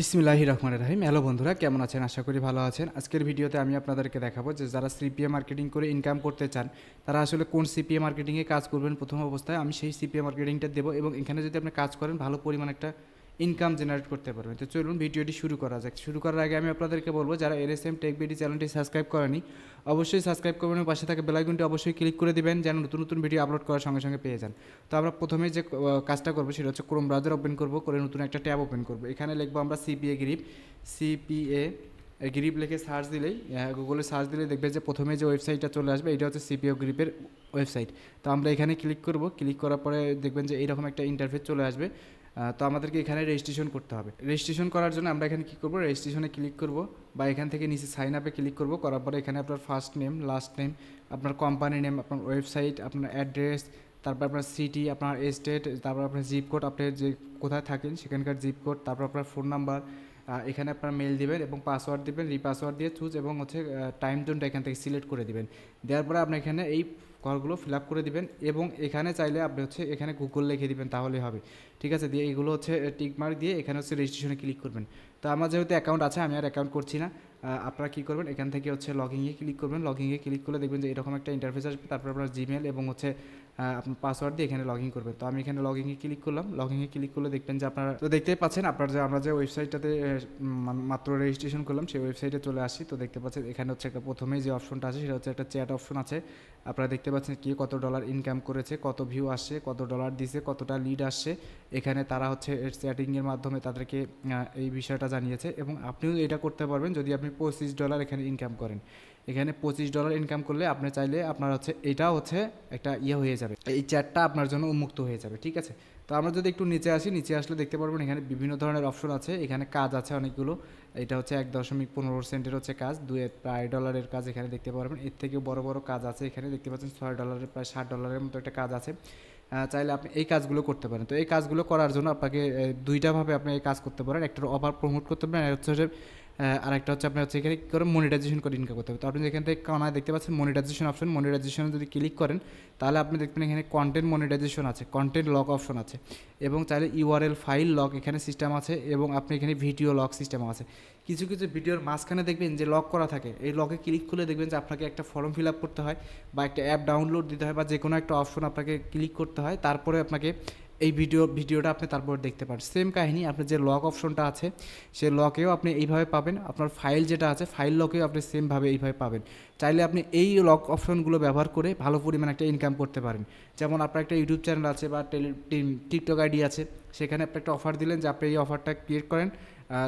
বিসমিল্লাহির রহমানির রহিম। হ্যালো বন্ধুরা, কেমন আছেন? আশা করি ভালো আছেন। আজকের ভিডিওতে আমি আপনাদেরকে দেখাবো যে যারা সিপিএ মার্কেটিং করে ইনকাম করতে চান তারা আসলে কোন সিপিএ মার্কেটিংয়ে কাজ করবেন। প্রথম অবস্থায় আমি সেই সিপিএ মার্কেটিংটা দেবো এবং এখানে যদি আপনি কাজ করেন ভালো পরিমাণ একটা ইনকাম জেনারেট করতে পারবেন। তো চলুন ভিডিওটি শুরু করা যাক। শুরু করার আগে আমি আপনাদেরকে বলবো যারা এলএসএম টেক বিডি চ্যানেলটি সাবস্ক্রাইব করেনি অবশ্যই সাবস্ক্রাইব করবেন এবং পাশে থাকা বেল আইকনটি অবশ্যই ক্লিক করে দিবেন যেন নতুন নতুন ভিডিও আপলোড করার সঙ্গে সঙ্গে পেয়ে যান। তো আমরা প্রথমে যে কাজটা করবো সেটা হচ্ছে ক্রোম ব্রাউজার ওপেন করবো, করে নতুন একটা ট্যাব ওপেন করবো। এখানে লিখবো আমরা সিপিএ গ্রিপ লিখে সার্চ দিলেই গুগলে সার্চ দিলেই দেখবে যে প্রথমে যে ওয়েবসাইটটা চলে আসবে এটা হচ্ছে সিপিও গ্রিপের ওয়েবসাইট। তো আমরা এখানে ক্লিক করব, ক্লিক করার পরে দেখবেন যে এইরকম একটা ইন্টারফেস চলে আসবে। তো আমাদেরকে এখানে রেজিস্ট্রেশন করতে হবে। রেজিস্ট্রেশন করার জন্য আমরা এখানে কী করবো, রেজিস্ট্রেশনে ক্লিক করব বা এখান থেকে নিচে সাইন আপে ক্লিক করব। করার পরে এখানে আপনার ফার্স্ট নেম, লাস্ট নেম, আপনার কোম্পানি নেম, আপনার ওয়েবসাইট, আপনার অ্যাড্রেস, তারপর আপনার সিটি, আপনার স্টেট, তারপর আপনার জিপ কোড, আপনি যে কোথায় থাকেন সেখানকার জিপ কোড, তারপর আপনার ফোন নাম্বার, এখানে আপনার মেল দিবেন এবং পাসওয়ার্ড দিবেন, রিপাসওয়ার্ড দিয়ে চুজ এবং হচ্ছে টাইম জোনটা এখান থেকে সিলেক্ট করে দিবেন। দেওয়ার পরে আপনি এখানে এই ঘরগুলো ফিল আপ করে দিবেন এবং এখানে চাইলে আপনি হচ্ছে এখানে গুগল লিখে দিবেন, তাহলেই হবে। ঠিক আছে, দিয়ে এগুলো হচ্ছে টিকমার্ক দিয়ে এখানে হচ্ছে রেজিস্ট্রেশনে ক্লিক করবেন। তো আমার যেহেতু অ্যাকাউন্ট আছে আমি আর অ্যাকাউন্ট করছি না। আপনারা কী করবেন, এখান থেকে হচ্ছে লগইনে ক্লিক করবেন। লগইনে ক্লিক করলে দেখবেন যে এরকম একটা ইন্টারফেস আসবে। তারপর আপনার জিমেল এবং হচ্ছে আপনার পাসওয়ার্ড দিয়ে এখানে লগ ইন করবেন। তো আমি এখানে লগ ইনে ক্লিক করলাম। লগ ইনে ক্লিক করলে দেখবেন যে আপনারা তো দেখতেই পাচ্ছেন আপনার যে আমরা যে ওয়েবসাইটটাতে মাত্র রেজিস্ট্রেশন করলাম সেই ওয়েবসাইটে চলে আসি। তো দেখতে পাচ্ছেন এখানে হচ্ছে একটা প্রথমেই যে অপশনটা আছে সেটা হচ্ছে একটা চ্যাট অপশন আছে। আপনারা দেখতে পাচ্ছেন কে কত ডলার ইনকাম করেছে, কত ভিউ আসছে, কত ডলার দিছে, কতটা লিড আসছে। এখানে তারা হচ্ছে চ্যাটিংয়ের মাধ্যমে তাদেরকে এই বিষয়টা জানিয়েছে এবং আপনিও এটা করতে পারবেন যদি আপনি $25 এখানে ইনকাম করেন। এখানে $25 ইনকাম করলে আপনি চাইলে আপনার হচ্ছে এটা হচ্ছে একটা হয়ে যাবে, এই চ্যাটটা আপনার জন্য উন্মুক্ত হয়ে যাবে। ঠিক আছে, তো আমরা যদি একটু নিচে আসি, নিচে আসলে দেখতে পারবেন এখানে বিভিন্ন ধরনের অপশন আছে। এখানে কাজ আছে অনেকগুলো। এটা হচ্ছে 1.15 সেন্টের হচ্ছে কাজ, প্রায় ডলারের কাজ এখানে দেখতে পারবেন। এর থেকেও বড় বড় কাজ আছে এখানে দেখতে পাচ্ছেন। $6 প্রায় $60 মতো একটা কাজ আছে। চাইলে আপনি এই কাজগুলো করতে পারেন। তো এই কাজগুলো করার জন্য আপনাকে দুইটাভাবে আপনি এই কাজ করতে পারেন। একটা অফার প্রমোট করতে পারেন, আর হচ্ছে আরেকটা হচ্ছে আপনার হচ্ছে এখানে কী করে মনিটাইজেশন করে ইনকাম করতে হবে। তো আপনি এখান থেকে কোনায় দেখতে পাচ্ছেন মনিটাইজেশন অপশন। মনিটাইজেশনে যদি ক্লিক করেন তাহলে আপনি দেখবেন এখানে কন্টেন্ট মনিটাইজেশন আছে, কন্টেন্ট লক অপশন আছে এবং চাইলে ইউআরএল ফাইল লক এখানে সিস্টেম আছে এবং আপনি এখানে ভিডিও লক সিস্টেম আছে। কিছু কিছু ভিডিওর মাঝখানে দেখবেন যে লক করা থাকে, এই লকে ক্লিক করলে দেখবেন যে আপনাকে একটা ফর্ম ফিল আপ করতে হয় বা একটা অ্যাপ ডাউনলোড দিতে হয় বা যে কোনো একটা অপশন আপনাকে ক্লিক করতে হয়, তারপরে আপনাকে এই ভিডিওটা আপনি তারপর দেখতে পারেন। সেম কাহিনী, আপনার যে লক অপশনটা আছে সে লকেও আপনি এইভাবে পাবেন। আপনার ফাইল যেটা আছে ফাইল লকেও আপনি সেমভাবে এইভাবে পাবেন। চাইলে আপনি এই লক অপশনগুলো ব্যবহার করে ভালো পরিমাণ একটা ইনকাম করতে পারেন। যেমন আপনার একটা ইউটিউব চ্যানেল আছে বা টিকটক আইডি আছে, সেখানে আপনি একটা অফার দিলেন যে আপনি এই অফারটা ক্রিয়েট করেন,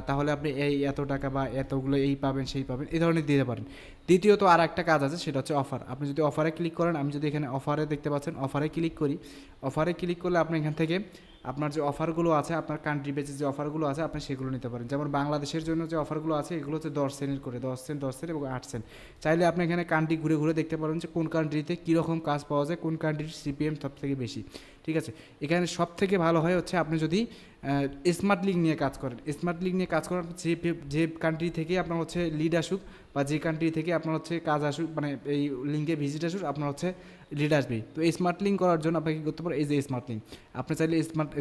তাহলে আপনি এই এত টাকা বা এতগুলো এই পাবেন সেই পাবেন, এই ধরনের দিতে পারেন। দ্বিতীয়ত আর একটা কাজ আছে সেটা হচ্ছে অফার। আপনি যদি অফারে ক্লিক করেন, আমি যদি এখানে অফারে দেখতে পাচ্ছেন অফারে ক্লিক করি, অফারে ক্লিক করলে আপনি এখান থেকে আপনার যে অফারগুলো আছে আপনার কান্ট্রি বেসে যে অফারগুলো আছে আপনি সেগুলো নিতে পারেন। যেমন বাংলাদেশের জন্য যে অফারগুলো আছে এগুলো হচ্ছে 10 সেন্টের করে, 10 সেন্ট, 10 সেন্ট এবং 8 সেন্ট। চাইলে আপনি এখানে কান্ট্রি ঘুরে ঘুরে দেখতে পারেন যে কোন কান্ট্রিতে কীরকম কাজ পাওয়া যায়, কোন কান্ট্রির সিপিএম সব থেকে বেশি। ঠিক আছে, এখানে সব থেকে ভালো হয় হচ্ছে আপনি যদি স্মার্ট লিঙ্ক নিয়ে কাজ করেন। স্মার্ট লিঙ্ক নিয়ে কাজ করেন, যে কান্ট্রি থেকে আপনার হচ্ছে লিড আসুক বা যে কান্ট্রি থেকে আপনার হচ্ছে কাজ আসুক, মানে এই লিঙ্কে ভিজিট আসুক, আপনার হচ্ছে লিড আসবেই। তো এই স্মার্ট লিঙ্ক করার জন্য আপনাকে কী করতে পারেন, এই যে স্মার্ট লিঙ্ক আপনি চাইলে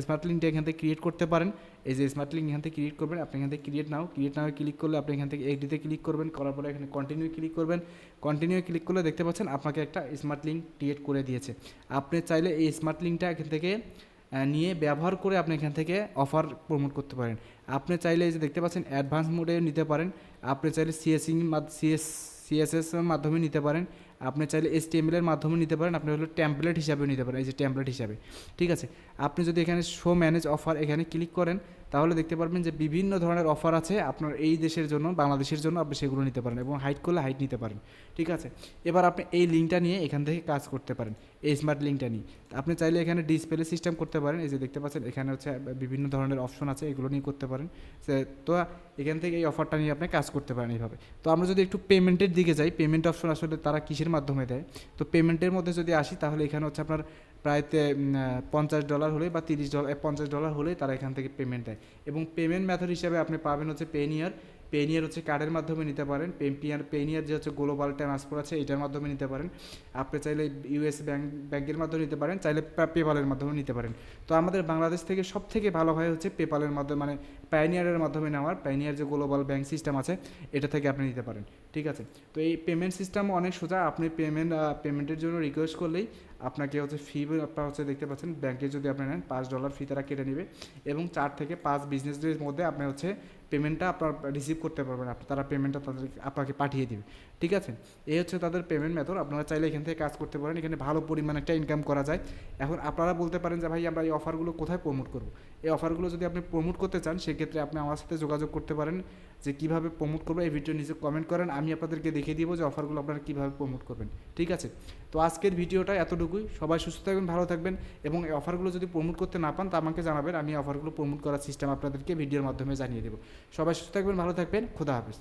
স্মার্ট লিঙ্কটা এখান থেকে ক্রিয়েট করতে পারেন। এই যে স্মার্ট লিঙ্ক এখান থেকে ক্রিয়েট করবেন, আপনি এখান থেকে ক্রিয়েট নাও ক্লিক করলে আপনি এখান থেকে এডিতে ক্লিক করবেন, করার পরে এখানে কন্টিনিউ ক্লিক করবেন। কন্টিনিউ ক্লিক করলে দেখতে পাচ্ছেন আপনাকে একটা স্মার্ট লিঙ্ক ক্রিয়েট করে দিয়েছে। আপনি চাইলে এই স্মার্ট লিঙ্কটা এখান থেকে নিয়ে ব্যবহার করে আপনি এখান থেকে অফার প্রমোট করতে পারেন। আপনি চাইলে এই যে দেখতে পাচ্ছেন অ্যাডভান্স মোডে নিতে পারেন, আপনি চাইলে সিএসএস এর মাধ্যমে নিতে পারেন, আপনি চাইলে HTML এর মাধ্যমে নিতে পারেন, আপনি হলো টেমপ্লেট হিসাবে নিতে পারেন, এই যে টেমপ্লেট হিসাবে। ঠিক আছে, আপনি যদি এখানে শো ম্যানেজ অফার এখানে ক্লিক করেন তাহলে দেখতে পারবেন যে বিভিন্ন ধরনের অফার আছে আপনার এই দেশের জন্য, বাংলাদেশের জন্য আপনি সেগুলো নিতে পারেন এবং হাইড করলে হাইড নিতে পারেন। ঠিক আছে, এবার আপনি এই লিঙ্কটা নিয়ে এখান থেকে কাজ করতে পারেন, এই স্মার্ট লিঙ্কটা নিয়ে। আপনি চাইলে এখানে ডিসপ্লে সিস্টেম করতে পারেন, এই যে দেখতে পাচ্ছেন এখানে হচ্ছে বিভিন্ন ধরনের অপশন আছে, এগুলো নিয়ে করতে পারেন। তো এখান থেকে এই অফারটা নিয়ে আপনি কাজ করতে পারেন এইভাবে। তো আমরা যদি একটু পেমেন্টের দিকে যাই, পেমেন্ট অপশন আসলে তারা কিসের মাধ্যমে দেয়, তো পেমেন্টের মধ্যে যদি আসি তাহলে এখানে হচ্ছে আপনার প্রায় $50 হলেই বা $50 $50 হলেই তারা এখান থেকে পেমেন্ট দেয় এবং পেমেন্ট মেথড হিসাবে আপনি পাবেন হচ্ছে পেনিয়ার পেনিয়ার হচ্ছে কার্ডের মাধ্যমে নিতে পারেন, পেনিয়ার যে হচ্ছে গ্লোবাল ট্রান্সফার আছে এটার মাধ্যমে নিতে পারেন। আপনি চাইলে ইউএস ব্যাংকের মাধ্যমে নিতে পারেন, চাইলে পেপালের মাধ্যমে নিতে পারেন। তো আমাদের বাংলাদেশ থেকে সব থেকে ভালো হয় হচ্ছে পেপালের মাধ্যমে, মানে পাইনিয়ারের মাধ্যমে নেওয়ার। পাইনিয়ার যে গ্লোবাল ব্যাংক সিস্টেম আছে এটা থেকে আপনি নিতে পারেন, ঠিক আছে। তো এই পেমেন্ট সিস্টেম অনেক সোজা। আপনি পেমেন্টের জন্য রিকোয়েস্ট করলেই আপনাকে হচ্ছে ফি আপনার হচ্ছে দেখতে পাচ্ছেন, ব্যাংকে যদি আপনি নেন $5 ফি তারা কেটে নেবে, এবং 4 থেকে 5 বিজনেস ডের মধ্যে আপনি হচ্ছে পেমেন্টটা আপনার রিসিভ করতে পারবেন, তারা পেমেন্টটা আপনাকে পাঠিয়ে দিবে, ঠিক আছে। এই হচ্ছে তাদের পেমেন্ট মেথড। আপনারা চাইলে এখান থেকে কাজ করতে পারেন, এখানে ভালো পরিমাণে একটা ইনকাম করা যায়। এখন আপনারা বলতে পারেন যে ভাই আমরা এই অফারগুলো কোথায় প্রমোট করব। এই অফারগুলো যদি আপনি প্রমোট করতে চান সেক্ষেত্রে আপনি আমার সাথে যোগাযোগ করতে পারেন, যে কীভাবে প্রমোট করবো এই ভিডিও নিচে কমেন্ট করেন, আমি আপনাদেরকে দেখিয়ে দিব যে অফারগুলো আপনারা কীভাবে প্রমোট করবেন, ঠিক আছে। তো আজকের ভিডিওটা এতটুকুই। সবাই সুস্থ থাকবেন, ভালো থাকবেন, এবং এই অফারগুলো যদি প্রমোট করতে না পান তা আমাকে জানাবেন, আমি অফারগুলো প্রমোট করার সিস্টেম আপনাদেরকে ভিডিওর মাধ্যমে জানিয়ে দেবো। সবাই সুস্থ থাকবেন, ভালো থাকবেন, খোদা হাফেজ।